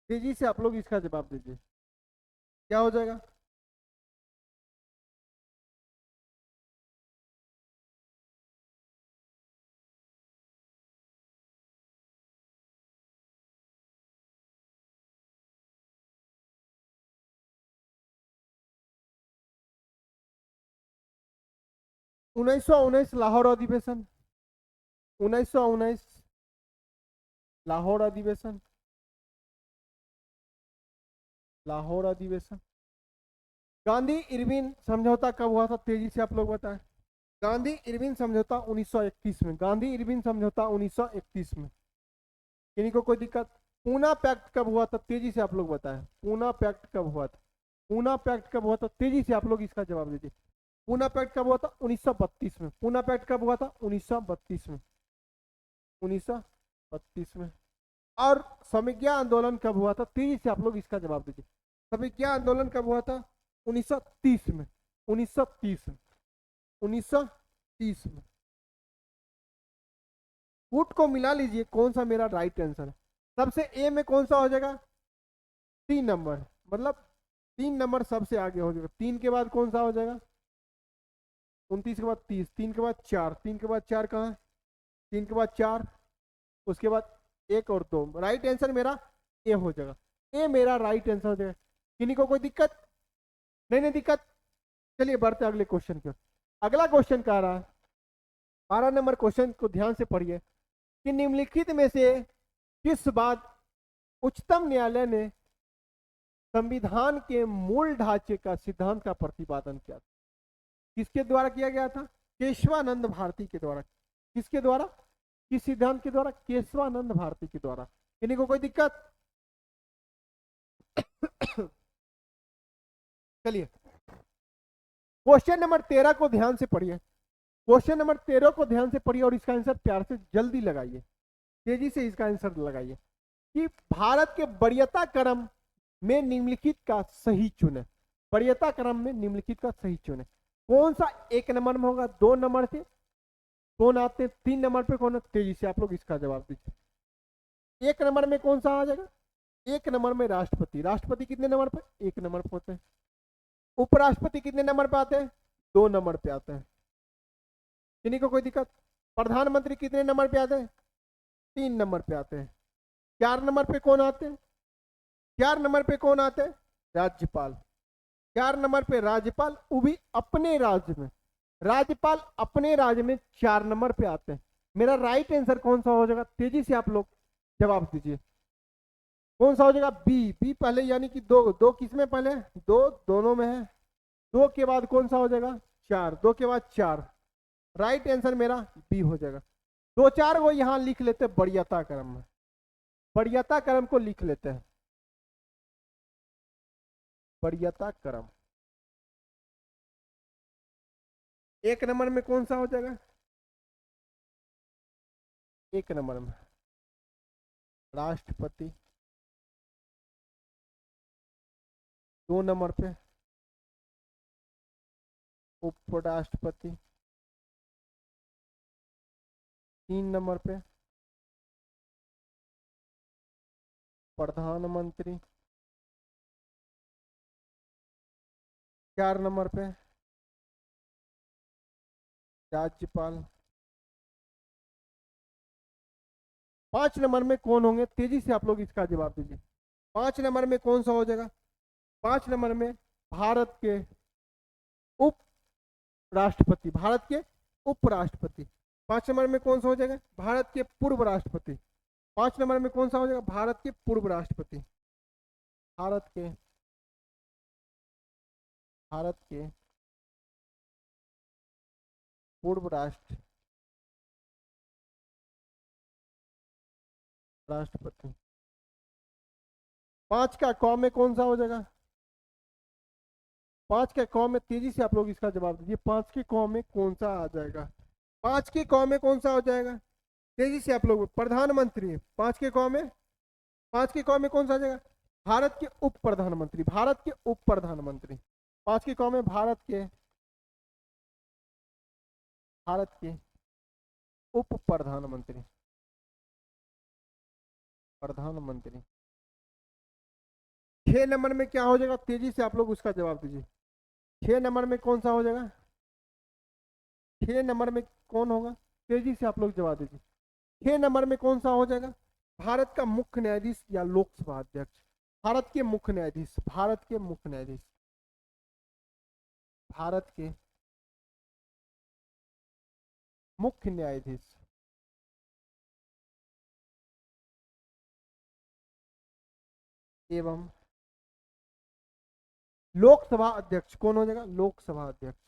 तेजी से आप लोग इसका जवाब दीजिए, क्या हो जाएगा? 1919 लाहौर अधिवेशन, 1919 लाहौर अधिवेशन, लाहौर अधिवेशन। गांधी इरविन समझौता कब हुआ था, तेजी से आप लोग बताएं। गांधी इरविन समझौता 1931 में, गांधी इरविन समझौता 1931 में। किन्हीं को कोई दिक्कत? पूना पैक्ट कब हुआ था, तेजी से आप लोग बताएं। पूना पैक्ट कब हुआ था? पूना पैक्ट कब हुआ था, तेजी से आप लोग इसका जवाब दीजिए। पूना पैक्ट कब हुआ था? 1932 में। पूना पैक्ट कब हुआ था? 1932 में, 1932 में। और समिज्ञा आंदोलन कब हुआ था, तेजी से आप लोग इसका जवाब दीजिए। समिज्ञा आंदोलन कब हुआ था? 1930 में, 1930 में, 1930 में। फुट को मिला लीजिए, कौन सा मेरा राइट आंसर है? सबसे ए में कौन सा हो जाएगा? 3 नंबर, मतलब 3 नंबर सबसे आगे हो जाएगा। 3 के बाद कौन सा हो जाएगा? 29 के बाद 30, 3 के बाद 4, 3 के बाद 4 कहाँ है? 3 के बाद 4, उसके बाद 1 और 2। राइट आंसर मेरा ए हो जाएगा। ए मेरा राइट आंसर हो जाएगा। किन्हीं को कोई दिक्कत? नहीं नहीं दिक्कत। चलिए बढ़ते अगले क्वेश्चन की ओर। अगला क्वेश्चन कह रहा है, 12 नंबर क्वेश्चन को ध्यान से पढ़िए कि निम्नलिखित में से किस बात उच्चतम न्यायालय ने संविधान के मूल ढांचे का सिद्धांत का प्रतिपादन किया था? किसके द्वारा किया गया था? केशवानंद भारती के द्वारा। किसके द्वारा? किस सिद्धांत के द्वारा? केशवानंद भारती के द्वारा। किन्हीं को कोई दिक्कत? चलिए क्वेश्चन नंबर 13 को ध्यान से पढ़िए। क्वेश्चन नंबर 13 को ध्यान से पढ़िए और इसका आंसर प्यार से जल्दी लगाइए, तेजी से इसका आंसर लगाइए कि भारत के वरीयता क्रम में निम्नलिखित का सही चुने। वरीयता क्रम में निम्नलिखित का सही चुने। कौन सा 1 नंबर में होगा? 2 नंबर से कौन आते हैं? 3 नंबर पे कौन है? तेजी से आप लोग इसका जवाब दीजिए। 1 नंबर में कौन सा आ जाएगा? 1 नंबर में राष्ट्रपति। राष्ट्रपति कितने नंबर पे? 1 नंबर पे होते हैं। उपराष्ट्रपति कितने नंबर पे आते हैं? 2 नंबर पे आते हैं। किन्हीं को कोई दिक्कत? प्रधानमंत्री कितने नंबर पे आते हैं? 3 नंबर पे आते हैं। 4 नंबर पे कौन आते हैं? 4 नंबर पे कौन आते हैं? राज्यपाल। 4 नंबर पे राज्यपाल, वो भी अपने राज्य में। राज्यपाल अपने राज्य में 4 नंबर पे आते हैं। मेरा राइट आंसर कौन सा हो जाएगा? तेजी से आप लोग जवाब दीजिए। कौन सा हो जाएगा? बी। बी पहले यानी कि दो। दो किस में पहले? दो दोनों में है। 2 के बाद कौन सा हो जाएगा? 4। 2 के बाद 4। राइट आंसर मेरा बी हो जाएगा। 2 4 वो यहां लिख लेते हैं वरीयता क्रम में। वरीयता क्रम को लिख लेते हैं। वरीयता क्रम 1 नंबर में कौन सा हो जाएगा? 1 नंबर में राष्ट्रपति। 2 नंबर पे उपराष्ट्रपति। 3 नंबर पे प्रधानमंत्री। 4 नंबर पे राज्यपाल। 5 नंबर में कौन होंगे? तेजी से आप लोग इसका जवाब दीजिए। 5 नंबर में कौन सा हो जाएगा? 5 नंबर में भारत के उप राष्ट्रपति। भारत के उपराष्ट्रपति। 5 नंबर में कौन सा हो जाएगा? भारत के पूर्व राष्ट्रपति। 5 नंबर में कौन सा हो जाएगा? भारत के पूर्व राष्ट्रपति। भारत के भारत के पूर्व राष्ट्रपति। 5 का कौ में कौन सा हो जाएगा? 5 के कौ में तेजी से आप लोग इसका जवाब दीजिए। 5 के कौ में कौन सा आ जाएगा? 5 के कौ में कौन सा हो जाएगा? तेजी से आप लोग। प्रधानमंत्री। 5 के कौ में, 5 के कौ में कौन सा आ जाएगा? भारत के उप प्रधानमंत्री। भारत के उप प्रधानमंत्री। 5 के कौ में भारत के उप प्रधानमंत्री। प्रधानमंत्री। 6 नंबर में क्या हो जाएगा, तेजी से आप लोग उसका जवाब दीजिए। 6 नंबर में कौन सा हो जाएगा, 6 नंबर में कौन होगा, तेजी से आप लोग जवाब दीजिए। 6 नंबर में कौन सा हो जाएगा, भारत का मुख्य न्यायाधीश या लोकसभा अध्यक्ष। भारत के मुख्य न्यायाधीश, भारत के मुख्य न्यायाधीश, भारत के मुख्य न्यायाधीश एवं लोकसभा अध्यक्ष कौन हो जाएगा, लोकसभा अध्यक्ष,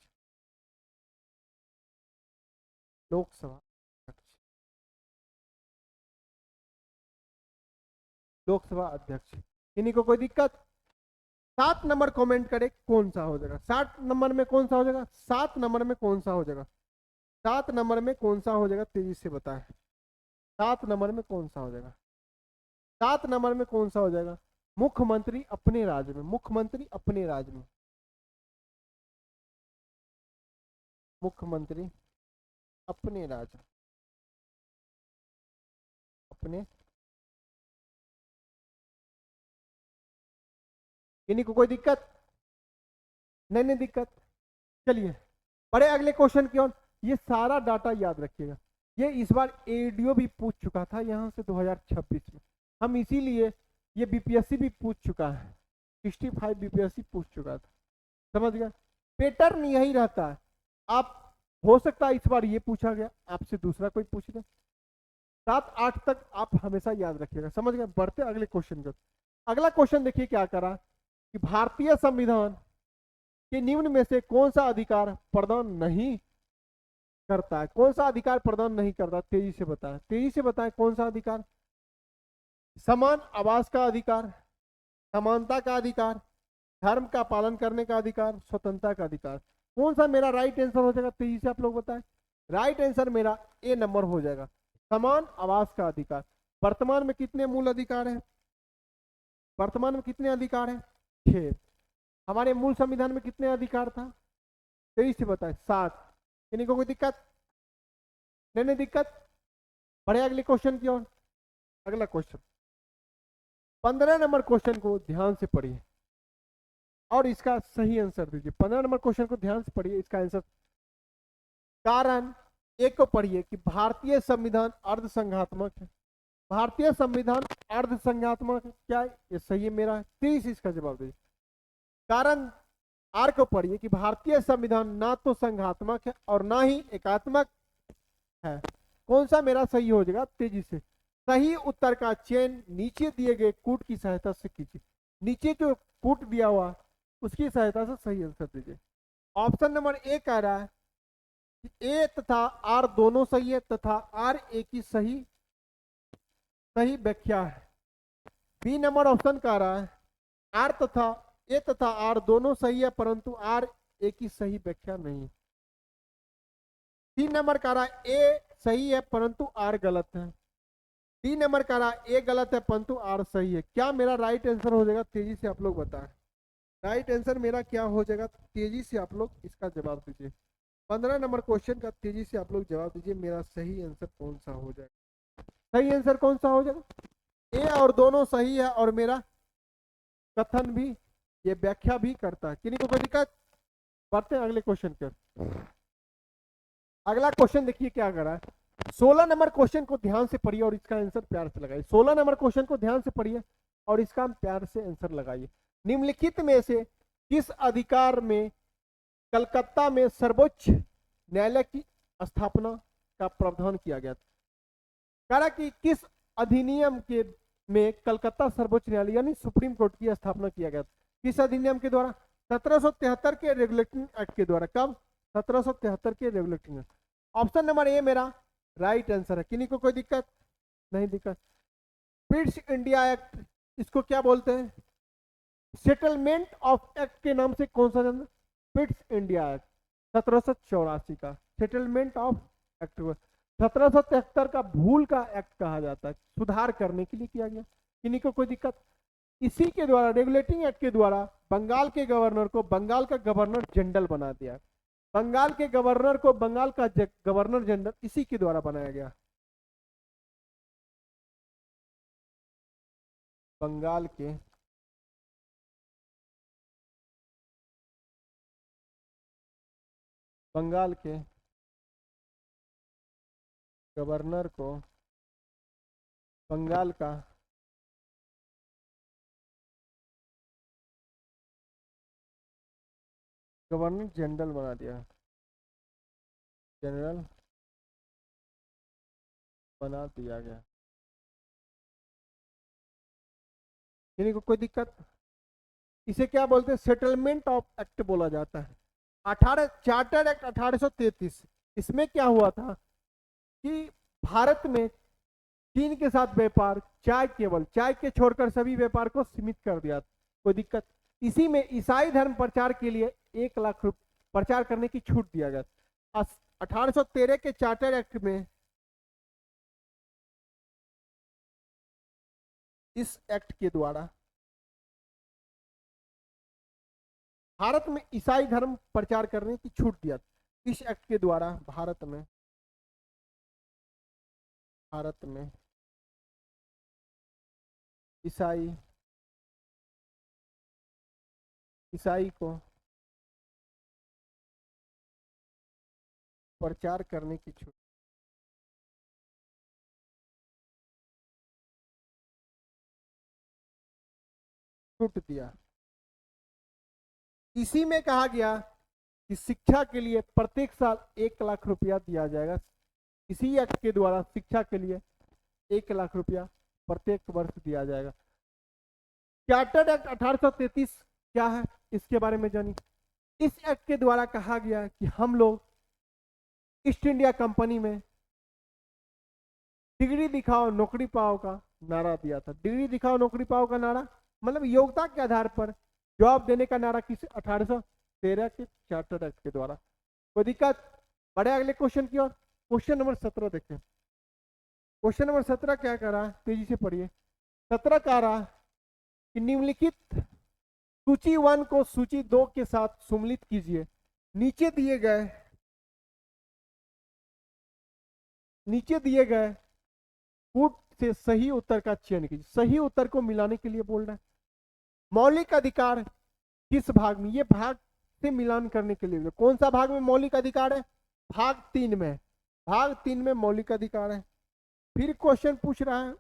लोकसभा अध्यक्ष, लोकसभा अध्यक्ष। इन्हीं को कोई दिक्कत। 7 नंबर कमेंट करे कौन सा हो जाएगा, 7 नंबर में कौन सा हो जाएगा, 7 नंबर में कौन सा हो जाएगा, 7 नंबर में कौन सा हो जाएगा, तेजी से बताएं। 7 नंबर में कौन सा हो जाएगा, 7 नंबर में कौन सा हो जाएगा, मुख्यमंत्री अपने राज्य में, मुख्यमंत्री अपने राज्य में, मुख्यमंत्री अपने राज्य, अपने, इन्हीं को कोई दिक्कत नहीं, नहीं दिक्कत। चलिए बड़े अगले क्वेश्चन की ओर। ये सारा डाटा याद रखिएगा, ये इस बार एडीओ भी पूछ चुका था यहाँ से 2026 में, हम इसीलिए, ये बीपीएससी भी पूछ चुका है, 65 बीपीएससी पूछ चुका था, समझ गया। पैटर्न यही रहता है, आप हो सकता है इस बार ये पूछा गया, आपसे दूसरा कोई पूछ ले, 7 8 तक आप हमेशा याद रखिएगा, समझ गए। बढ़ते अगले क्वेश्चन को। अगला क्वेश्चन देखिए क्या करा कि भारतीय संविधान के निम्न में से कौन सा अधिकार प्रदान नहीं करता है, कौन सा अधिकार प्रदान नहीं करता, तेजी से बताएं, तेजी से बताएं कौन सा अधिकार। समान आवास का अधिकार, समानता का अधिकार, धर्म का पालन करने का अधिकार, स्वतंत्रता का अधिकार। कौन सा मेरा राइट आंसर हो जाएगा, तेजी से आप लोग बताएं। राइट आंसर मेरा ए नंबर हो जाएगा, समान आवास का अधिकार। वर्तमान में कितने मूल अधिकार हैं, वर्तमान में कितने अधिकार हैं, 6। हमारे मूल संविधान में कितने अधिकार था, तेईस से बताए 7। इन्हीं को कोई दिक्कत नहीं, नहीं दिक्कत। बढ़े अगले क्वेश्चन की ओर। अगला क्वेश्चन 15 नंबर क्वेश्चन को ध्यान से पढ़िए और इसका सही आंसर दीजिए। 15 नंबर क्वेश्चन को ध्यान से पढ़िए, इसका आंसर। कारण एक को पढ़िए कि भारतीय संविधान अर्धसंघात्मक है, भारतीय संविधान अर्धसंघात्मक है, क्या ये सही है मेरा, 30 इसका जवाब दीजिए। कारण आर को पढ़िए कि भारतीय संविधान ना तो संघात्मक है और ना ही एकात्मक है। कौन सा मेरा सही हो जाएगा, तेजी से। सही उत्तर का चयन नीचे दिए गए कूट की सहायता से कीजिए, नीचे जो कूट दिया हुआ उसकी सहायता से सही आंसर दीजिए। ऑप्शन नंबर ए कह रहा है कि ए तथा आर दोनों सही है तथा आर ए की सही सही व्याख्या है। बी नंबर ऑप्शन कह रहा है आर तथा ए तथा आर दोनों सही है परंतु आर ए की सही व्याख्या नहीं। 3 नंबर कह रहा है ए सही है परंतु आर गलत है। डी नंबर कह रहा है ए गलत है परंतु आर सही है। क्या मेरा राइट आंसर हो जाएगा, तेजी से आप लोग बताएं। राइट आंसर मेरा क्या हो जाएगा, तेजी से आप लोग इसका जवाब दीजिए। 15 नंबर क्वेश्चन का तेजी से आप लोग जवाब दीजिए, मेरा सही आंसर कौन सा हो जाएगा। सही आंसर कौन सा हो जाएगा, ए और दोनों सही है और मेरा कथन भी, ये व्याख्या भी करता है। किन्हीं को कोई दिक्कत। बढ़ते हैं अगले क्वेश्चन पर। अगला क्वेश्चन देखिए क्या कर रहा है। 16 नंबर क्वेश्चन को ध्यान से पढ़िए और इसका आंसर प्यार से लगाइए। 16 नंबर क्वेश्चन को ध्यान से पढ़िए और इसका प्यार से आंसर लगाइए। निम्नलिखित में से किस अधिकार में कलकत्ता में सर्वोच्च न्यायालय की स्थापना का प्रावधान किया गया था। कह रहा कि किस अधिनियम के में कलकत्ता सर्वोच्च न्यायालय यानी सुप्रीम कोर्ट की स्थापना किया गया था। किस अधिनियम के द्वारा, 1773 के रेगुलेटिंग एक्ट के द्वारा। कब, 1773 के regulating act. Option number A मेरा राइट आंसर है। किन्हीं को कोई दिक्कत नहीं, दिक्कत। पिट्स इंडिया एक्ट, इसको क्या बोलते हैं, सेटलमेंट ऑफ एक्ट के नाम से कौन सा जाना, पिट्स इंडिया एक्ट 1784 का सेटलमेंट ऑफ एक्ट। 1773 का भूल का एक्ट कहा जाता है, सुधार करने के लिए किया गया। किन्हीं को कोई दिक्कत। इसी के द्वारा, रेगुलेटिंग एक्ट के द्वारा बंगाल के गवर्नर को बंगाल का गवर्नर जनरल बना दिया। बंगाल के गवर्नर को बंगाल का गवर्नर जनरल इसी के द्वारा बनाया गया। बंगाल के बंगाल के गवर्नर को बंगाल का गवर्नर जनरल बना दिया, जनरल बना दिया गया। यानी को कोई दिक्कत, इसे क्या बोलते हैं, सेटलमेंट ऑफ एक्ट बोला जाता है। 18 चार्टर एक्ट 1833, इसमें क्या हुआ था कि भारत में चीन के साथ व्यापार, केवल चाय के छोड़कर सभी व्यापार को सीमित कर दिया। कोई दिक्कत, इसी में ईसाई धर्म प्रचार के लिए 1 लाख रुपए प्रचार करने की छूट दिया गया। 1813 के चार्टर एक्ट में, इस एक्ट के द्वारा भारत में ईसाई धर्म प्रचार करने की छूट दिया। इस एक्ट के द्वारा भारत में ईसाई को प्रचार करने की छूट दिया। इसी में कहा गया कि शिक्षा के लिए प्रत्येक साल 1 लाख रुपया दिया जाएगा। इसी एक्ट के द्वारा शिक्षा के लिए 1 लाख रुपया प्रत्येक वर्ष दिया जाएगा। चार्टर्ड एक्ट 1833 क्या है, इसके बारे में जानिए। इस एक्ट के द्वारा कहा गया कि हम लोग ईस्ट इंडिया कंपनी में डिग्री दिखाओ नौकरी पाओ का नारा दिया था। डिग्री दिखाओ नौकरी पाओ का नारा मतलब योग्यता के आधार पर जॉब देने का नारा किस 1813 के चार्टर एक्ट के द्वारा। कोई दिक्कत, बढ़े अगले क्वेश्चन की ओर। क्वेश्चन नंबर 17 देखते हैं। क्वेश्चन नंबर 17 क्या कह रहा है, तेजी से पढ़िए। 17 कह रहा कि निम्नलिखित सूची 1 को सूची 2 के साथ सम्मिलित कीजिए। नीचे दिए गए कूट से सही उत्तर का चयन कीजिए। सही उत्तर को मिलाने के लिए बोल रहा है। मौलिक अधिकार किस भाग में, ये भाग से मिलान करने के लिए, कौन सा भाग में मौलिक अधिकार है, भाग 3 में। भाग 3 में मौलिक अधिकार है। फिर क्वेश्चन पूछ रहा है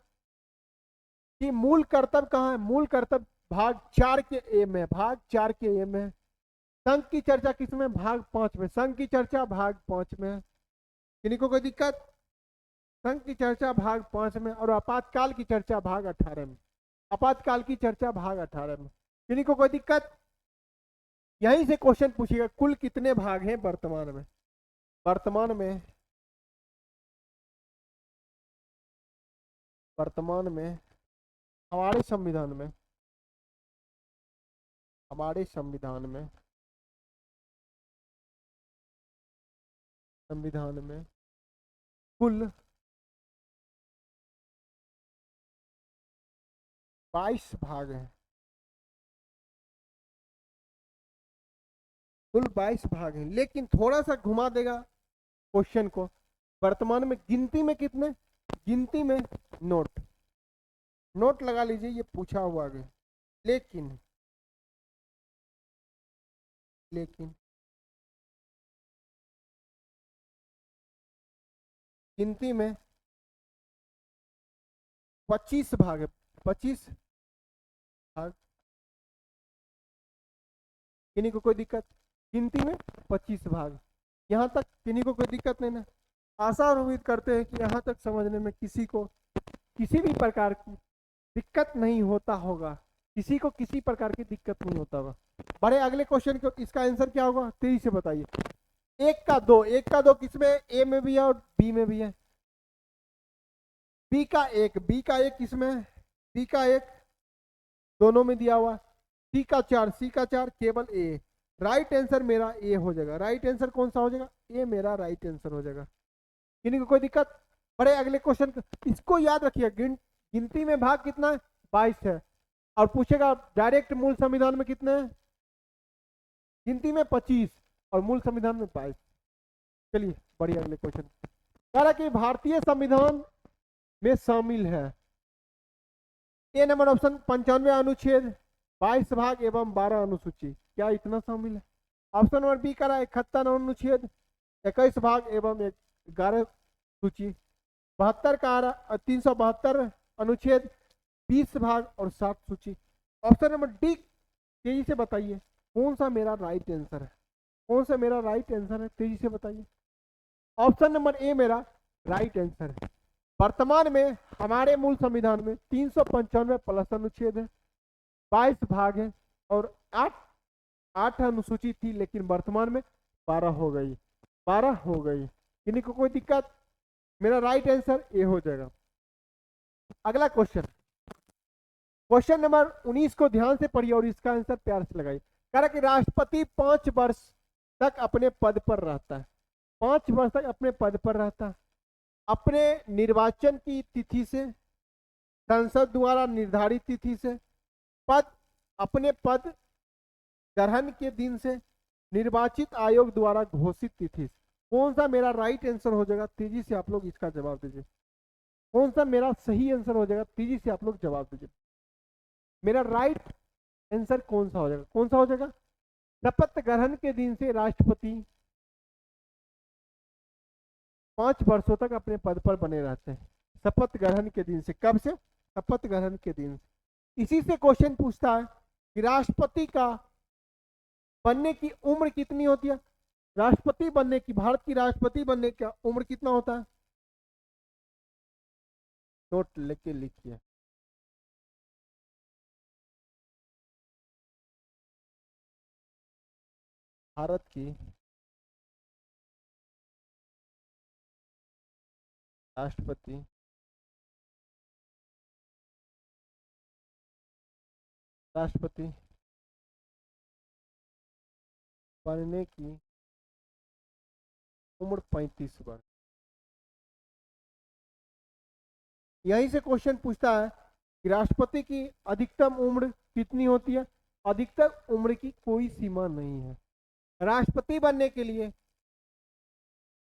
कि मूल कर्तव्य कहाँ है। मूल कर्तव्य भाग 4 के ए में, भाग 4 के ए में। संघ की चर्चा किसमें, भाग 5 में। संघ की चर्चा भाग 5 में। किन्हीं को कोई दिक्कत, संघ की चर्चा भाग 5 में और आपातकाल की चर्चा भाग 18 में। आपातकाल की चर्चा भाग 18 में। किन्हीं को कोई दिक्कत, यहीं से क्वेश्चन पूछेगा कुल कितने भाग हैं वर्तमान में। वर्तमान में हमारे संविधान में कुल 22 भाग हैं। कुल 22 भाग हैं, लेकिन थोड़ा सा घुमा देगा क्वेश्चन को। वर्तमान में गिनती में कितने, गिनती में नोट लगा लीजिए, ये पूछा हुआ है। लेकिन गिनती में 25 भाग है। 25 भाग, किन्हीं को कोई दिक्कत, गिनती में 25 भाग। यहाँ तक किन्हीं को कोई दिक्कत नहीं ना। आशा और उम्मीद करते हैं कि यहाँ तक समझने में किसी को किसी भी प्रकार की दिक्कत नहीं होता होगा। किसी को किसी प्रकार की दिक्कत नहीं होता होगा। बड़े अगले क्वेश्चन को, इसका आंसर क्या होगा तेजी से बताइए। 1 का 2 किसमें, ए में भी है और बी में भी है। बी का एक किसमें, बी का 1 दोनों में दिया हुआ। सी का 4 केवल ए। राइट आंसर मेरा ए हो जाएगा। राइट आंसर कौन सा हो जाएगा, ए मेरा राइट आंसर हो जाएगा। किन्हीं को कोई दिक्कत। बड़े अगले क्वेश्चन, इसको याद रखिए, गिनती में भाग कितना है, 22 है। और पूछेगा डायरेक्ट मूल संविधान में कितने हैं, गिनती में 25 और मूल संविधान में 22। चलिए बढ़िया, अगले क्वेश्चन कह रहा कि भारतीय संविधान में शामिल है। ए नंबर ऑप्शन 95 अनुच्छेद, 22 भाग एवं 12 अनुसूची। क्या इतना शामिल है, ऑप्शन नंबर बी कह रहा है 71 अनुच्छेद, 21 भाग एवं 11 सूची। 72 का आ रहा 372 अनुच्छेद, 20 भाग और 7 सूची। ऑप्शन नंबर डी तेजी से बताइए कौन सा मेरा राइट आंसर है, कौन सा मेरा राइट आंसर है, तेजी से बताइए। ऑप्शन नंबर ए मेरा राइट आंसर है। वर्तमान में हमारे मूल संविधान में 395 प्लस अनुच्छेद है, 22 भाग है और 8 अनुसूची थी, लेकिन वर्तमान में 12 हो गई, 12 हो गई। किन्हीं को कोई दिक्कत? मेरा राइट आंसर ए हो जाएगा। अगला क्वेश्चन, क्वेश्चन नंबर 19 को ध्यान से पढ़िए और इसका आंसर प्यार से लगाइए। कह रहा कि राष्ट्रपति 5 वर्ष तक अपने पद पर रहता है, 5 वर्ष तक अपने पद पर रहता है। अपने निर्वाचन की तिथि से, संसद द्वारा निर्धारित तिथि से, अपने पद ग्रहण के दिन से, निर्वाचित आयोग द्वारा घोषित तिथि से। कौन सा मेरा राइट आंसर हो जाएगा? तेजी से आप लोग इसका जवाब दीजिए। कौन सा मेरा सही आंसर हो जाएगा? तेजी से आप लोग जवाब दीजिए। मेरा राइट आंसर कौन सा हो जाएगा? कौन सा हो जाएगा? शपथ ग्रहण के दिन से राष्ट्रपति 5 वर्षों तक अपने पद पर बने रहते हैं। शपथ ग्रहण के दिन से, कब से? शपथ ग्रहण के दिन से। इसी से क्वेश्चन पूछता है कि राष्ट्रपति का बनने की उम्र कितनी होती है? राष्ट्रपति बनने की, भारत की राष्ट्रपति बनने की उम्र कितना होता है? नोट लेके लिखिए। भारत की राष्ट्रपति बनने की उम्र 35 वर्ष। यहीं से क्वेश्चन पूछता है कि राष्ट्रपति की अधिकतम उम्र कितनी होती है? अधिकतम उम्र की कोई सीमा नहीं है। राष्ट्रपति बनने के लिए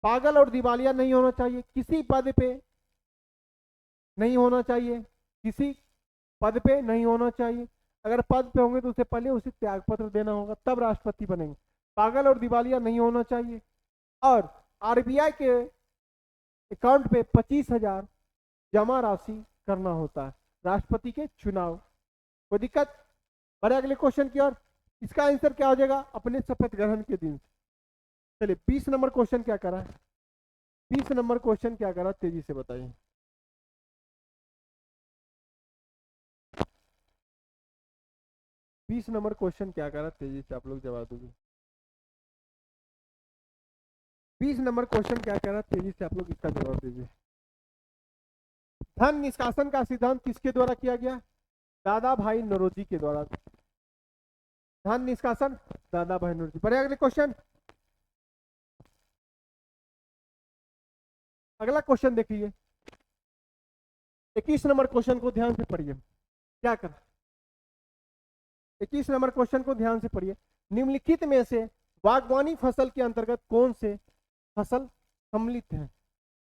पागल और दिवालिया नहीं होना चाहिए, किसी पद पे नहीं होना चाहिए, किसी पद पे नहीं होना चाहिए। अगर पद पे होंगे तो उससे पहले उसे त्यागपत्र देना होगा, तब राष्ट्रपति बनेंगे। पागल और दिवालिया नहीं होना चाहिए और आरबीआई के अकाउंट पे 25,000 जमा राशि करना होता है राष्ट्रपति के चुनाव। कोई दिक्कत? बढ़े अगले क्वेश्चन की ओर। इसका आंसर क्या हो जाएगा? अपने शपथ ग्रहण के दिन। चलिए 20 नंबर क्वेश्चन क्या करा है? 20 नंबर क्वेश्चन क्या करा, तेजी से बताइए। बीस नंबर क्वेश्चन क्या करा, तेजी से आप लोग जवाब दोगे। 20 नंबर क्वेश्चन क्या करा, तेजी से आप लोग इसका जवाब दीजिए। धन निष्कासन का सिद्धांत किसके द्वारा किया गया? दादा भाई नौरोजी के द्वारा। धन निष्कासन दादा भाई नौरोजी। बढ़े अगले क्वेश्चन। अगला क्वेश्चन देखिए, 21 नंबर क्वेश्चन को ध्यान से पढ़िए। क्या कर 21 नंबर क्वेश्चन को ध्यान से पढ़िए। निम्नलिखित में से बागवानी फसल के अंतर्गत कौन से फसल सम्मिलित है?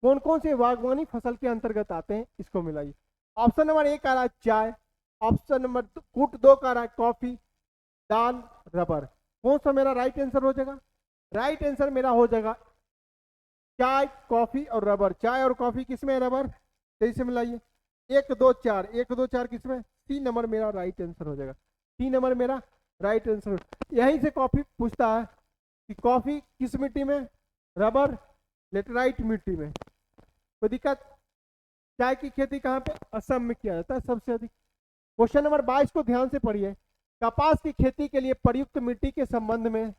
कौन कौन से बागवानी फसल के अंतर्गत आते हैं, इसको मिलाइए। ऑप्शन नंबर 1 आ रहा है चाय, ऑप्शन नंबर कूट 2 का रहा है कॉफी, दाल, रबर। कौन सा मेरा राइट आंसर हो जाएगा? राइट आंसर मेरा हो जाएगा चाय, कॉफी और रबर। चाय और कॉफी किसमें है? रबर। तेजी से मिलाइए। 1 2 4, 1 2 4 किसमें? 3 नंबर मेरा राइट आंसर हो जाएगा। 3 नंबर मेरा राइट आंसर। यहीं से कॉफी पूछता है कि कॉफी किस मिट्टी में? रबर लेटराइट मिट्टी में। कोई दिक्कत? चाय की खेती कहाँ पे? असम में किया जाता है सबसे अधिक। क्वेश्चन नंबर 22 को ध्यान से पढ़िए। कपास की खेती के लिए प्रयुक्त मिट्टी के संबंध में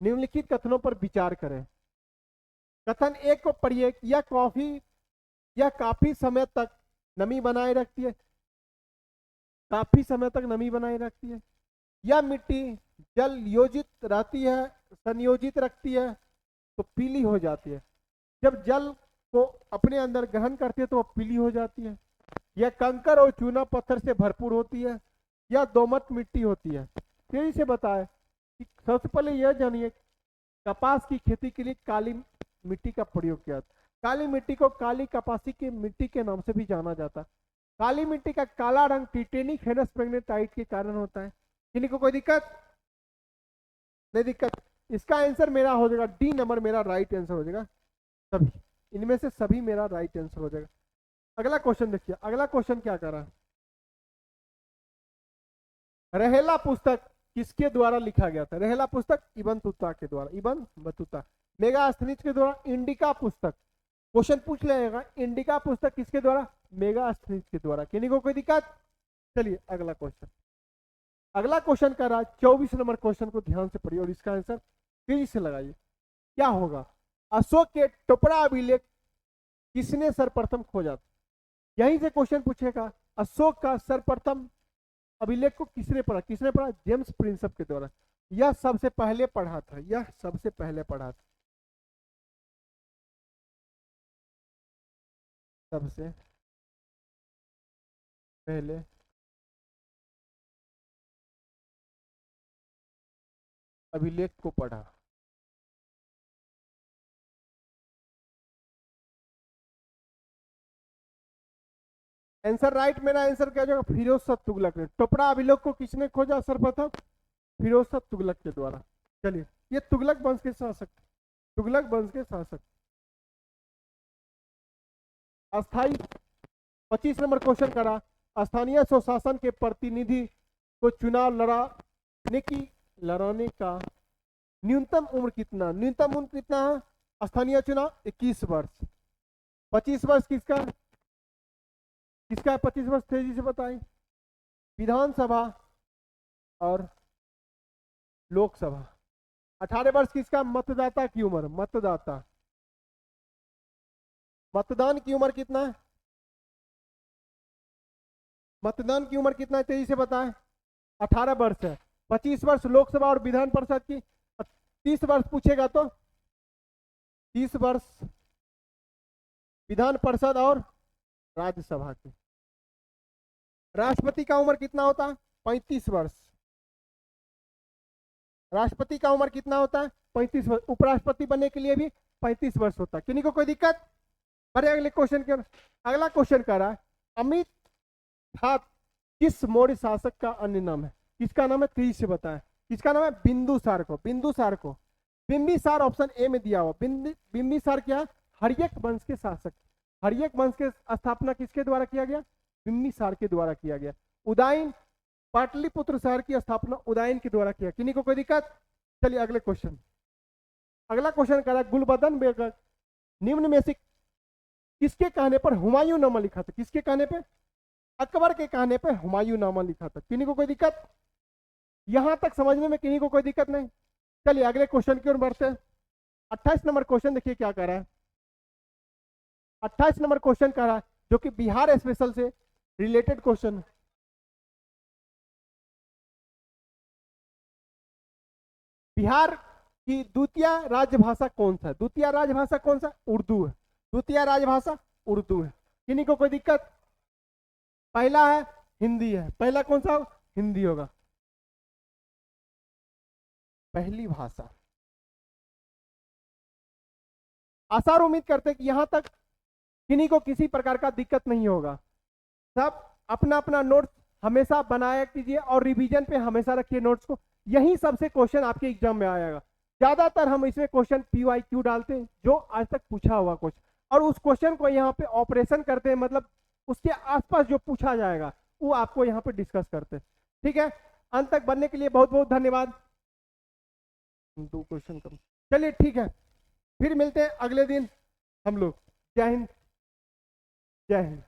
निम्नलिखित कथनों पर विचार करें। कथन 1 को पढ़िए। यह काफी समय तक नमी बनाए रखती है, काफी समय तक नमी बनाए रखती है। यह मिट्टी जल योजित रहती है, संयोजित रखती है तो पीली हो जाती है। जब जल को अपने अंदर ग्रहण करती है तो वह पीली हो जाती है। यह कंकर और चूना पत्थर से भरपूर होती है। यह दोमट मिट्टी होती है। तेजी से बताए कि सबसे पहले यह जानिए कपास की खेती के लिए काली मिट्टी का प्रयोग किया जाता है। काली मिट्टी को काली कपासी की मिट्टी के नाम से भी जाना जाता है। काली मिट्टी का काला रंग टिटेनिक हेनस पेग्नेटाइट के कारण होता है। किन्हीं को कोई दिक्कत? नहीं दिक्कत। इसका आंसर मेरा हो जाएगा डी नंबर, मेरा राइट आंसर हो जाएगा। सभी इनमें से सभी मेरा राइट आंसर हो जाएगा। अगला क्वेश्चन देखिए, अगला क्वेश्चन क्या कर रहा है। रहेला पुस्तक किसके द्वारा लिखा गया था? रहेला पुस्तक इब्न बतूता के द्वारा, इब्न बतूता। मेगास्थनीज के द्वारा। इंडिका पुस्तक, क्वेश्चन पूछ लेगा, इंडिका पुस्तक किसके द्वारा? मेगास्थनीज के द्वारा। किन्हीं को कोई दिक्कत? चलिए अगला क्वेश्चन, अगला क्वेश्चन कर रहा 24 नंबर क्वेश्चन को ध्यान से पढ़िए और इसका आंसर तेजी से लगाइए। क्या होगा? अशोक के टोपरा अभिलेख किसने सर्वप्रथम खोजा? यहीं से क्वेश्चन पूछेगा, अशोक का सर्वप्रथम अभिलेख को किसने पढ़ा? किसने पढ़ा? जेम्स प्रिंसप के द्वारा। यह सबसे पहले पढ़ा था, यह सबसे पहले पढ़ा था, सबसे पहले अभिलेख को पढ़ा। आंसर राइट, मेरा आंसर क्या जाएगा? फिरोज शाह तुगलक ने। टोपरा अभिलेख को किसने खोजा सर्वप्रथम? फिरोज शाह तुगलक के द्वारा। चलिए, ये तुगलक वंश के शासक, तुगलक वंश के शासक। अस्थाई 25 नंबर क्वेश्चन करा, स्थानीय स्वशासन के प्रतिनिधि को चुनाव लड़ाने का न्यूनतम उम्र कितना? न्यूनतम उम्र कितना है स्थानीय चुनाव? 21 वर्ष। 25 वर्ष किसका? किसका है 25 वर्ष? तेजी से बताएं। विधानसभा और लोकसभा। 18 वर्ष किसका? मतदाता की उम्र, मतदाता। मतदान की उम्र कितना है? मतदान की उम्र कितना है? तेजी से बताएं। 18 वर्ष है। 25 वर्ष लोकसभा और विधान परिषद की। 30 वर्ष पूछेगा तो 30 वर्ष विधान परिषद और राज्यसभा की। राष्ट्रपति का उम्र कितना होता है? 35 वर्ष। राष्ट्रपति का उम्र कितना होता है? 35 वर्ष। उपराष्ट्रपति बनने के लिए भी 35 वर्ष होता है। किन्हीं को कोई दिक्कत? अरे अगले क्वेश्चन के, अगला क्वेश्चन कर रहा है, अमित घात किस मौर्य शासक का अन्य नाम है? किसका नाम है? तेजी से बताएं। किसका नाम है? बिंदुसार को। बिंदुसार को। बिंबिसार ऑप्शन ए में दिया हुआ। बिंबिसार क्या? हर्यक वंश के शासक। हर्यक वंश के स्थापना किसके द्वारा किया गया? बिंबिसार के द्वारा किया गया। उदयन पाटलिपुत्र शहर की स्थापना उदयन के द्वारा किया। किन्हीं को कोई दिक्कत? चलिए अगले क्वेश्चन, अगला क्वेश्चन करा, गुलबदन बेगम निम्न में से किसके कहने पर हुमायूं नामा लिखा था? किसके कहने पे? अकबर के कहने पे हुमायूं नामा लिखा था। किन्हीं को कोई दिक्कत? यहां तक समझने में किन्हीं को कोई दिक्कत नहीं? चलिए अगले क्वेश्चन की ओर बढ़ते हैं। 28 नंबर क्वेश्चन देखिए क्या कर रहा है। 28 नंबर क्वेश्चन कर रहा है जो कि बिहार स्पेशल से रिलेटेड क्वेश्चन है। बिहार की द्वितीय राजभाषा कौन सा है? द्वितीय राजभाषा कौन सा? उर्दू है। द्वितीय राजभाषा उर्दू है। किन्हीं को कोई दिक्कत? पहला है हिंदी है। पहला कौन सा? हिंदी होगा पहली भाषा। आशा और उम्मीद करते हैं कि यहां तक किन्हीं को किसी प्रकार का दिक्कत नहीं होगा। सब अपना अपना नोट्स हमेशा बनाया कीजिए और रिवीजन पे हमेशा रखिए नोट्स को। यही सबसे क्वेश्चन आपके एग्जाम में आएगा। ज्यादातर हम इसमें क्वेश्चन PYQ डालते हैं जो आज तक पूछा हुआ क्वेश्चन, और उस क्वेश्चन को यहाँ पे ऑपरेशन करते हैं, मतलब उसके आसपास जो पूछा जाएगा वो आपको यहाँ पे डिस्कस करते हैं। ठीक है, अंत तक बनने के लिए बहुत बहुत धन्यवाद। 2 क्वेश्चन कम, चलिए ठीक है, फिर मिलते हैं अगले दिन हम लोग। जय हिंद, जय हिंद।